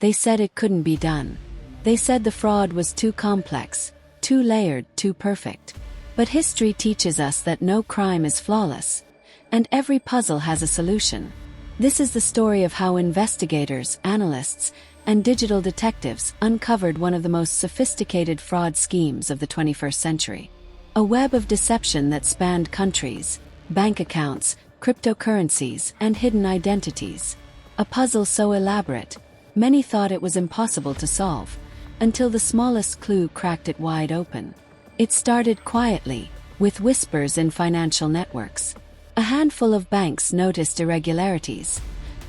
They said it couldn't be done. They said the fraud was too complex, too layered, too perfect. But history teaches us that no crime is flawless, and every puzzle has a solution. This is the story of how investigators, analysts, and digital detectives uncovered one of the most sophisticated fraud schemes of the 21st century. A web of deception that spanned countries, bank accounts, cryptocurrencies, and hidden identities. A puzzle so elaborate, many thought it was impossible to solve, until the smallest clue cracked it wide open. It started quietly, with whispers in financial networks. A handful of banks noticed irregularities,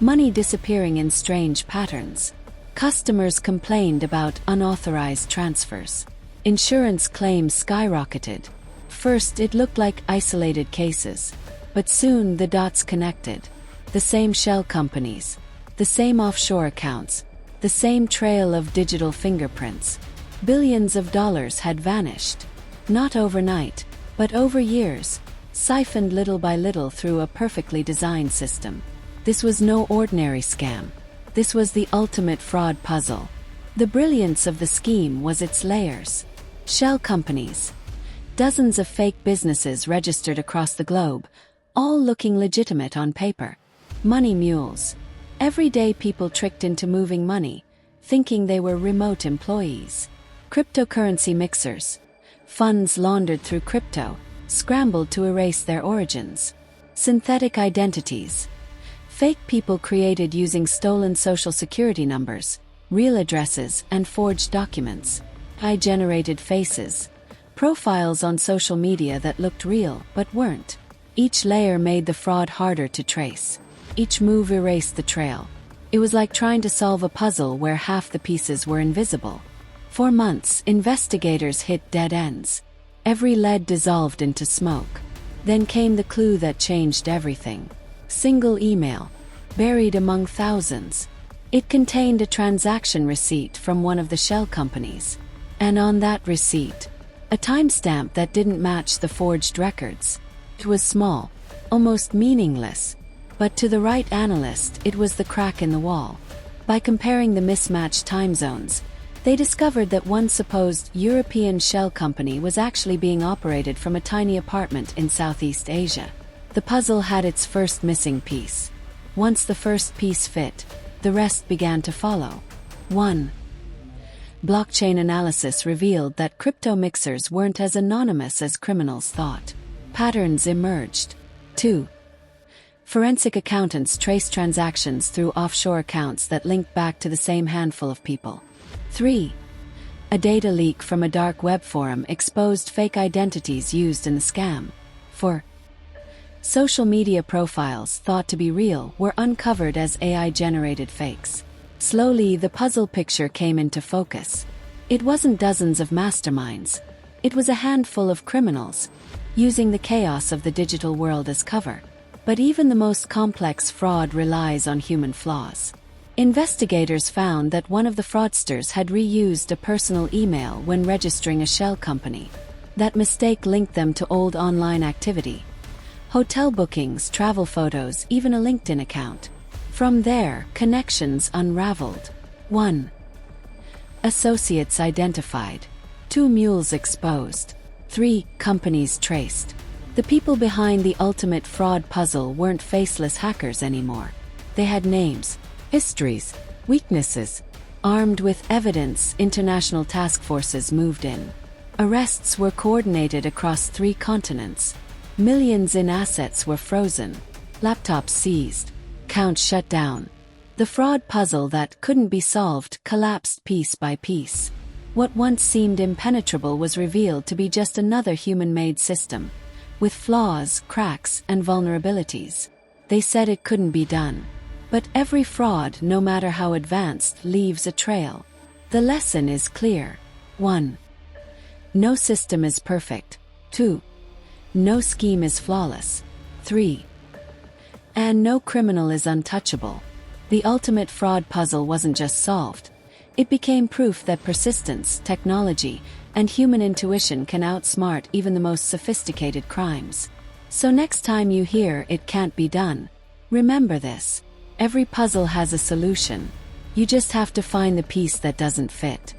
money disappearing in strange patterns. Customers complained about unauthorized transfers. Insurance claims skyrocketed. First, it looked like isolated cases, but soon the dots connected. The same shell companies, the same offshore accounts, the same trail of digital fingerprints. Billions of dollars had vanished. Not overnight, but over years, siphoned little by little through a perfectly designed system. This was no ordinary scam. This was the ultimate fraud puzzle. The brilliance of the scheme was its layers. Shell companies. Dozens of fake businesses registered across the globe, all looking legitimate on paper. Money mules. Everyday people tricked into moving money, thinking they were remote employees. Cryptocurrency mixers. Funds laundered through crypto, scrambled to erase their origins. Synthetic identities. Fake people created using stolen social security numbers, real addresses, and forged documents. AI-generated faces. Profiles on social media that looked real but weren't. Each layer made the fraud harder to trace. Each move erased the trail. It was like trying to solve a puzzle where half the pieces were invisible. For months, investigators hit dead ends. Every lead dissolved into smoke. Then came the clue that changed everything. Single email, buried among thousands. It contained a transaction receipt from one of the shell companies. And on that receipt, a timestamp that didn't match the forged records. It was small, almost meaningless, but to the right analyst it was the crack in the wall. By comparing the mismatched time zones, they discovered that one supposed European shell company was actually being operated from a tiny apartment in Southeast Asia. The puzzle had its first missing piece. Once the first piece fit, the rest began to follow. 1. Blockchain analysis revealed that crypto mixers weren't as anonymous as criminals thought. Patterns emerged. 2. Forensic accountants traced transactions through offshore accounts that linked back to the same handful of people. 3. A data leak from a dark web forum exposed fake identities used in the scam. 4. Social media profiles thought to be real were uncovered as AI-generated fakes. Slowly, the puzzle picture came into focus. It wasn't dozens of masterminds. It was a handful of criminals, using the chaos of the digital world as cover. But even the most complex fraud relies on human flaws. Investigators found that one of the fraudsters had reused a personal email when registering a shell company. That mistake linked them to old online activity. Hotel bookings, travel photos, even a LinkedIn account. From there, connections unraveled. 1. Associates identified. 2 mules exposed. 3 companies traced. The people behind the ultimate fraud puzzle weren't faceless hackers anymore. They had names, histories, weaknesses. Armed with evidence, international task forces moved in. Arrests were coordinated across 3 continents. Millions in assets were frozen. Laptops seized. Accounts shut down. The fraud puzzle that couldn't be solved collapsed piece by piece. What once seemed impenetrable was revealed to be just another human-made system, with flaws, cracks, and vulnerabilities. They said it couldn't be done. But every fraud, no matter how advanced, leaves a trail. The lesson is clear. 1. No system is perfect. 2. No scheme is flawless. 3. And no criminal is untouchable. The ultimate fraud puzzle wasn't just solved. It became proof that persistence, technology, and human intuition can outsmart even the most sophisticated crimes. So next time you hear "it can't be done," remember this. Every puzzle has a solution. You just have to find the piece that doesn't fit.